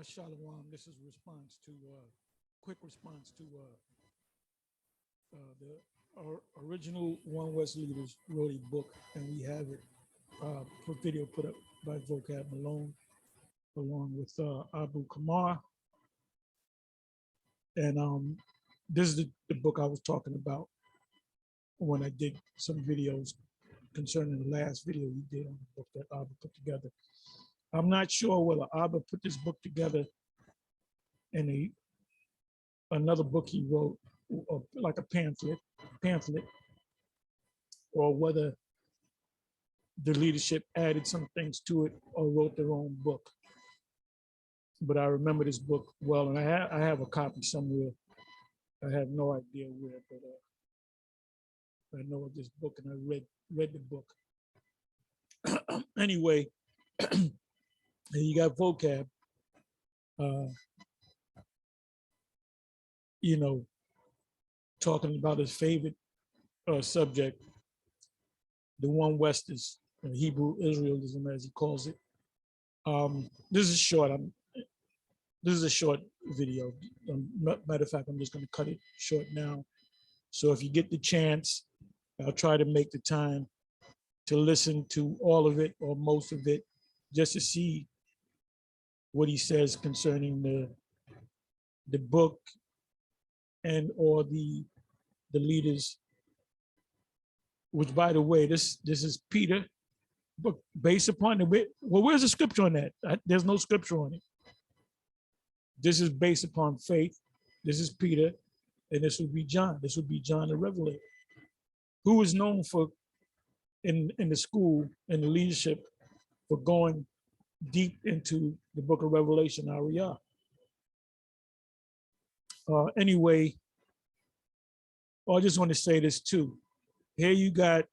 Shalom. This is response to quick response to the original One West leaders wrote a book, and we have it for video put up by Vocab Malone, along with Abu Kamar. And this is the book I was talking about when I did some videos concerning the last video he did on the book that Abu put together. I'm not sure whether Abu put this book together in another book he wrote, or like a pamphlet, or whether the leadership added some things to it or wrote their own book. But I remember this book well, and I have a copy somewhere. I have no idea where, but I know of this book, and I read the book. Anyway, you got Vocab, talking about his favorite subject, the One Westers, Hebrew Israelism, as he calls it. This is short. This is a short video. Matter of fact, I'm just going to cut it short now. So if you get the chance, I'll try to make the time to listen to all of it or most of it, just to see what he says concerning the book and or the leaders. Which, by the way, this is Peter, but based upon well, where's the scripture on that? There's no scripture on it. This is based upon faith. This is Peter, and this would be John. This would be John the Revelator, who is known for in the school and the leadership for going deep into the book of Revelation, Ariyah. Anyway, I just want to say this too. Here you got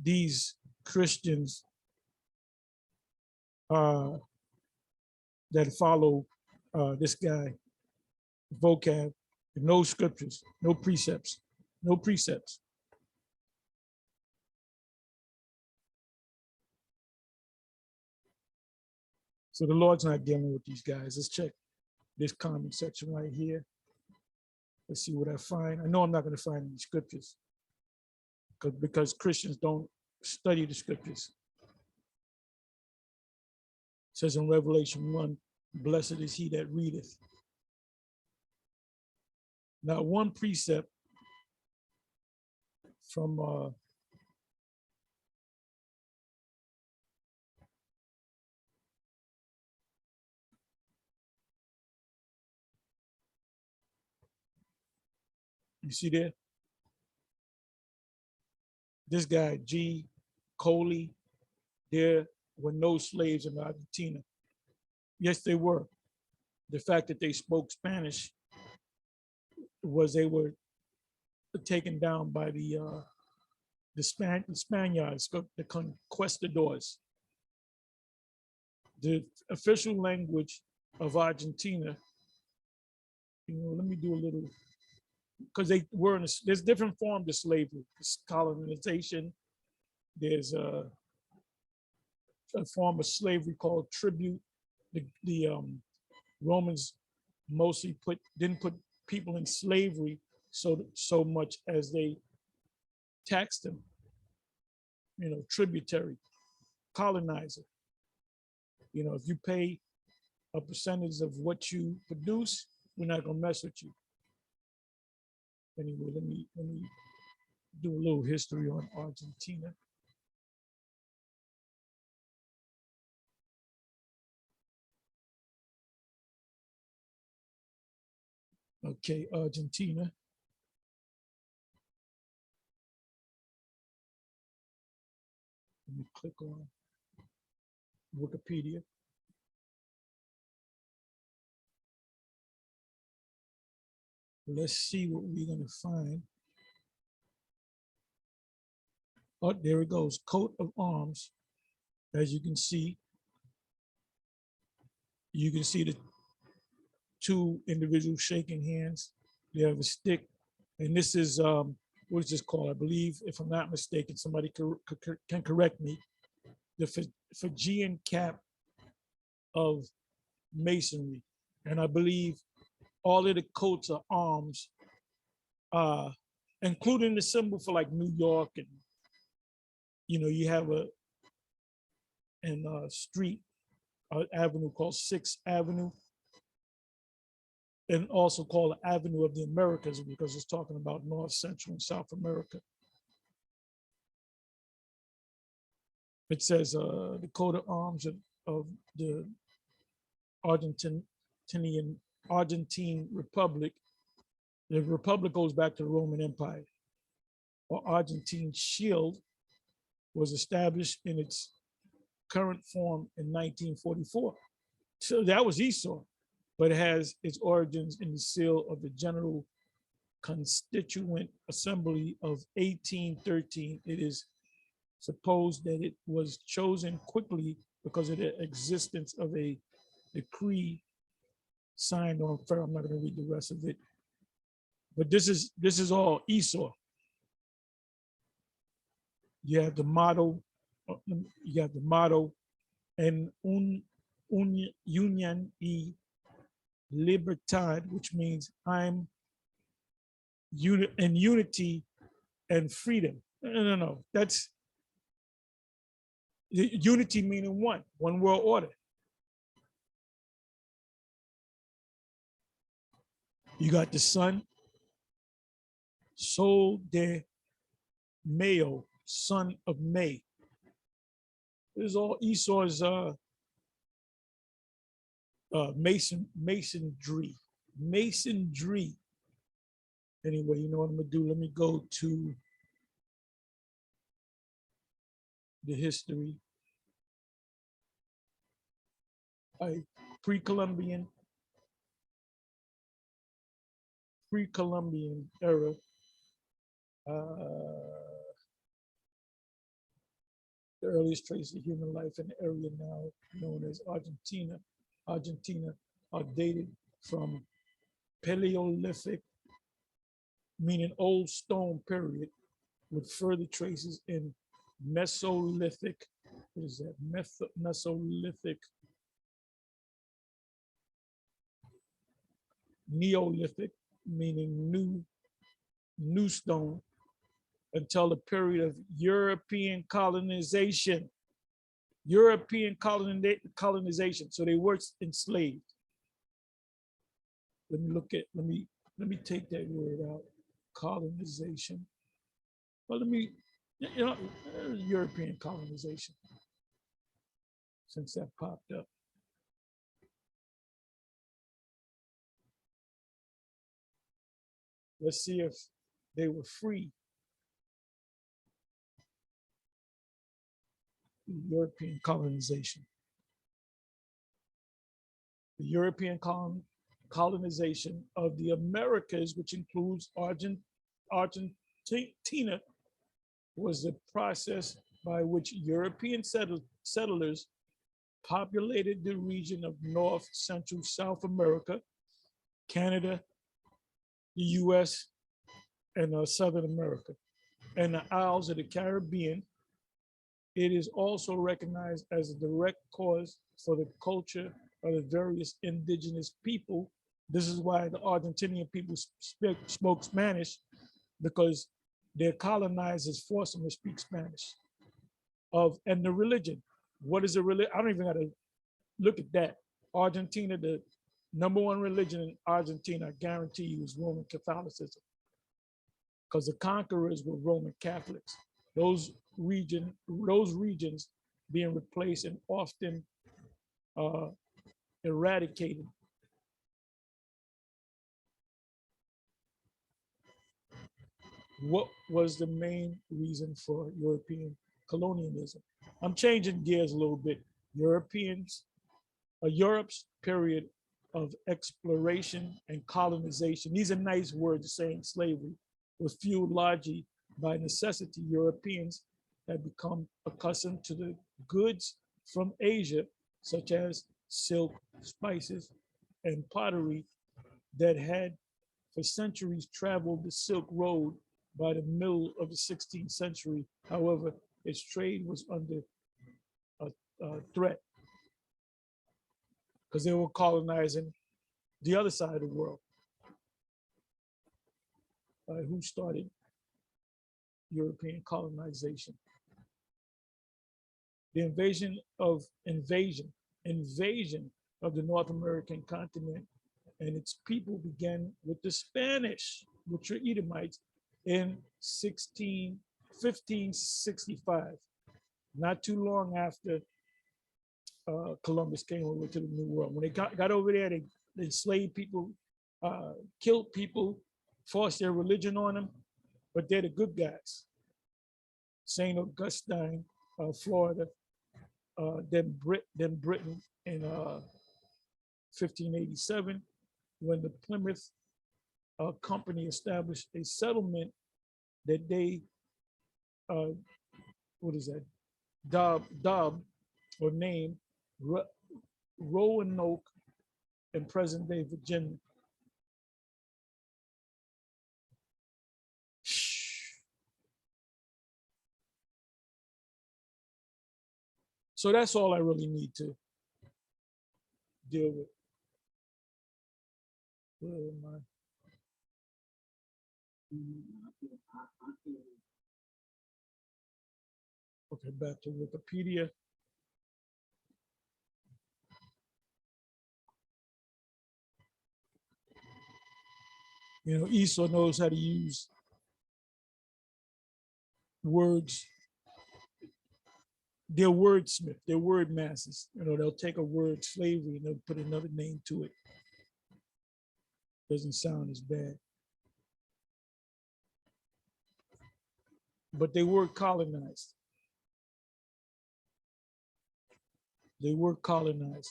these Christians that follow this guy, Vocab, no scriptures, no precepts. So the Lord's not dealing with these guys. Let's check this comment section right here. Let's see what I find. I know I'm not going to find any scriptures because Christians don't study the scriptures. It says in Revelation 1, blessed is he that readeth. Not one precept from you see there? This guy, G. Coley, there were no slaves in Argentina. Yes, they were. The fact that they spoke Spanish was they were taken down by the Spaniards, the conquistadors. The official language of Argentina, let me do a little, because they were there's different forms of slavery. There's colonization. There's a form of slavery called tribute. The Romans mostly didn't put people in slavery so much as they taxed them. Tributary, colonizer. If you pay a percentage of what you produce, we're not gonna mess with you. Anyway, let me do a little history on Argentina. Okay, Argentina. Let me click on Wikipedia. Let's see what we're going to find. Oh, there it goes. Coat of arms. As you can see the two individuals shaking hands. They have a stick, and this is what is this called? I believe, if I'm not mistaken, somebody can correct me. The Fijian cap of masonry. And I believe all of the coats of arms, uh, including the symbol for like New York, and you have a street, avenue called Sixth Avenue, and also called the Avenue of the Americas because it's talking about North, Central, and South America. It says the coat of arms of the Argentine Republic. The republic goes back to the Roman Empire. Or Argentine shield was established in its current form in 1944. So that was Esau, but it has its origins in the seal of the General Constituent Assembly of 1813. It is supposed that it was chosen quickly because of the existence of a decree signed on Pharaoh. I'm not going to read the rest of it, but this is all Esau. You have the motto. En union y libertad, which means I'm in unity and freedom. No. That's unity meaning one world order. You got the sun, Sol de Mayo, son of May. This is all Esau's masonry. Anyway, you know what I'm gonna do? Let me go to the history. Pre-Columbian era. The earliest traces of human life in the area now known as Argentina are dated from Paleolithic, meaning old stone period, with further traces in Mesolithic. What is that? Mesolithic, Neolithic, meaning new stone, until the period of European colonization. Colonization. So they were enslaved. Let me take that word out. Colonization. Well, European colonization, since that popped up. Let's see if they were free. European colonization. The European colonization of the Americas, which includes Argentina, was the process by which European settlers populated the region of North, Central, South America, Canada, the US, and Southern America, and the Isles of the Caribbean. It is also recognized as a direct cause for the culture of the various indigenous people. This is why the Argentinian people spoke Spanish, because their colonizers forced them to speak Spanish. And the religion. What is a religion? I don't even got to look at that. Argentina, the #1 religion in Argentina, I guarantee you, is Roman Catholicism, because the conquerors were Roman Catholics. Those regions being replaced and often eradicated. What was the main reason for European colonialism? I'm changing gears a little bit. Europe's period of exploration and colonization. These are nice words saying slavery was fueled largely by necessity. Europeans had become accustomed to the goods from Asia, such as silk, spices, and pottery that had for centuries traveled the Silk Road. By the middle of the 16th century, however, its trade was under a threat because they were colonizing the other side of the world. Who started European colonization? The invasion of the North American continent and its people began with the Spanish, which were Edomites, in 1565. Not too long after Columbus came over to the New World. When they got over there, they enslaved people, killed people, forced their religion on them, but they're the good guys. St. Augustine, Florida, then Britain in 1587, when the Plymouth Company established a settlement that they, dubbed or named Roanoke in present-day Virginia. So that's all I really need to deal with. Where am I? Okay, back to Wikipedia. You know, Esau knows how to use words. They're wordsmith, they're word masters. You know, they'll take a word, slavery, and they'll put another name to it. Doesn't sound as bad. But they were colonized. They were colonized.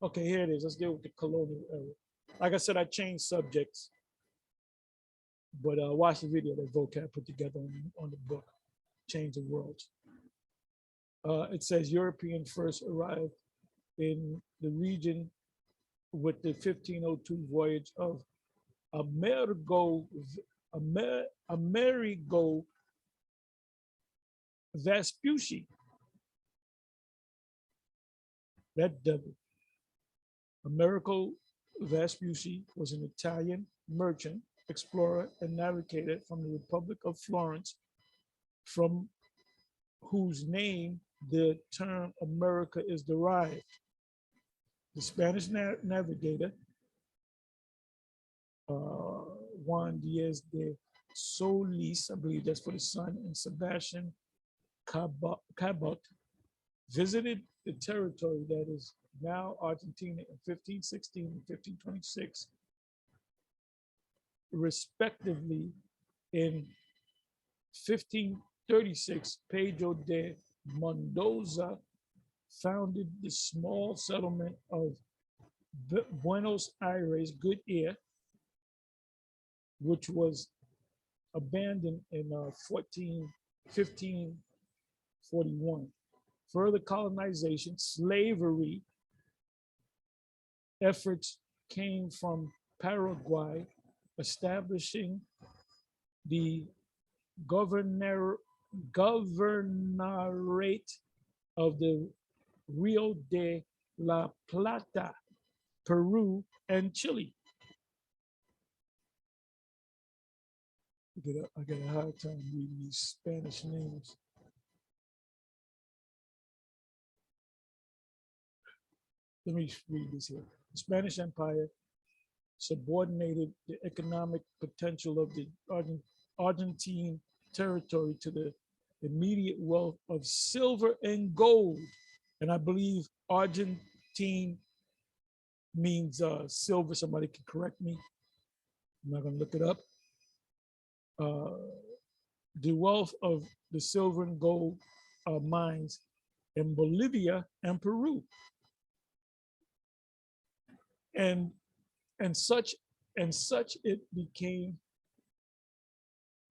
Okay, here it is. Let's deal with the colonial era. Like I said, I changed subjects, but watch the video that Vocab put together on the book, Change the World. It says European first arrived in the region with the 1502 voyage of Amerigo Vespucci. That devil. Amerigo Vespucci was an Italian merchant, explorer, and navigator from the Republic of Florence, from whose name the term America is derived. The Spanish navigator, Juan Diaz de Solis, I believe that's for the sun, and Sebastian Cabot visited the territory that is now Argentina in 1516 and 1526, respectively. In 1536, Pedro de Mendoza founded the small settlement of Buenos Aires, Good Air, which was abandoned in 1541. Further colonization, slavery efforts came from Paraguay, establishing the governorate of the Rio de la Plata, Peru, and Chile. I get a hard time reading these Spanish names. Let me read this here. The Spanish Empire subordinated the economic potential of the Argentine territory to the immediate wealth of silver and gold. And I believe Argentine means silver. Somebody can correct me. I'm not going to look it up. The wealth of the silver and gold mines in Bolivia and Peru. And such it became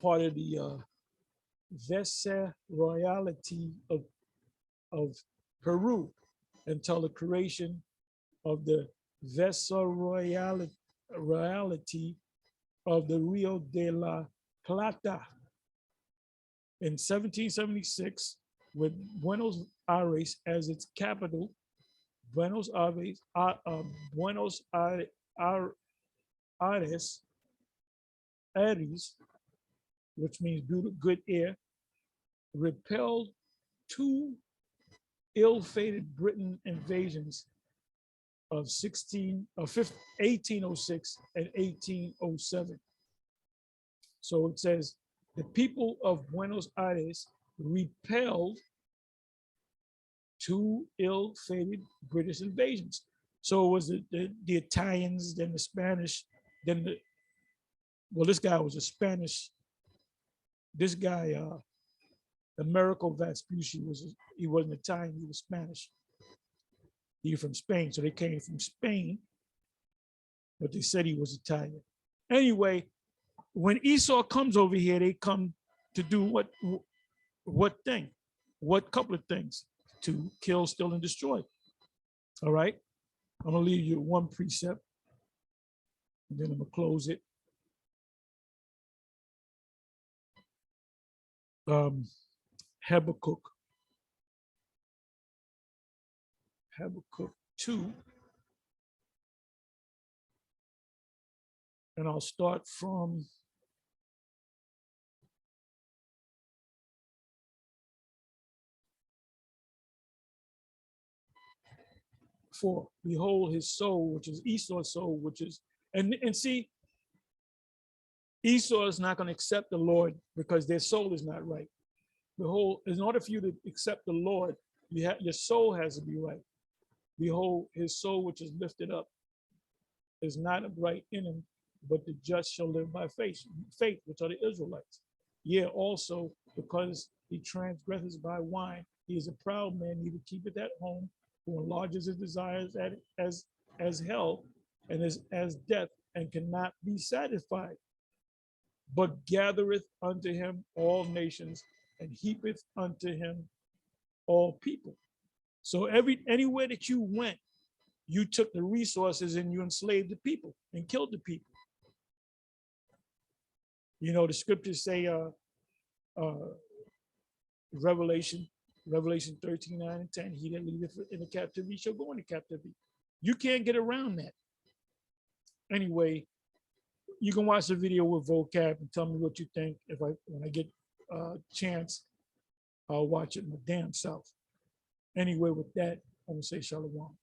part of the viceroyalty of Peru until the creation of the viceroyalty of the Rio de la Plata in 1776, with Buenos Aires as its capital. Buenos Aires, Buenos Aires, Aires, which means good air, repelled two ill-fated Britain invasions of 1806 and 1807. So it says the people of Buenos Aires repelled two ill-fated British invasions. So it was the Italians, then the Spanish, then well, this guy was a Spanish, this guy, Americo Vespucci, he wasn't Italian, he was Spanish. He was from Spain, so they came from Spain, but they said he was Italian. Anyway, when Esau comes over here, they come to do what thing? What couple of things? To kill, steal, and destroy. All right? I'm gonna leave you one precept, and then I'm gonna close it. Habakkuk 2, and I'll start from for behold his soul, which is Esau's soul, which is, and see, Esau is not going to accept the Lord because their soul is not right. Behold, in order for you to accept the Lord, your soul has to be right. Behold, his soul, which is lifted up, is not upright in him, but the just shall live by faith, which are the Israelites. Yeah, also, because he transgresses by wine, he is a proud man, neither keepeth at home, who enlarges his desires as hell and as death, and cannot be satisfied, but gathereth unto him all nations, and heapeth unto him all people. So anywhere that you went, you took the resources and you enslaved the people and killed the people. You know, the scriptures say, Revelation 13, 9 and 10, he that leadeth in the captivity shall go into captivity. You can't get around that. Anyway, you can watch the video with Vocab and tell me what you think. When I get a chance, I'll watch it my damn self. Anyway, with that, I'm gonna say shalom.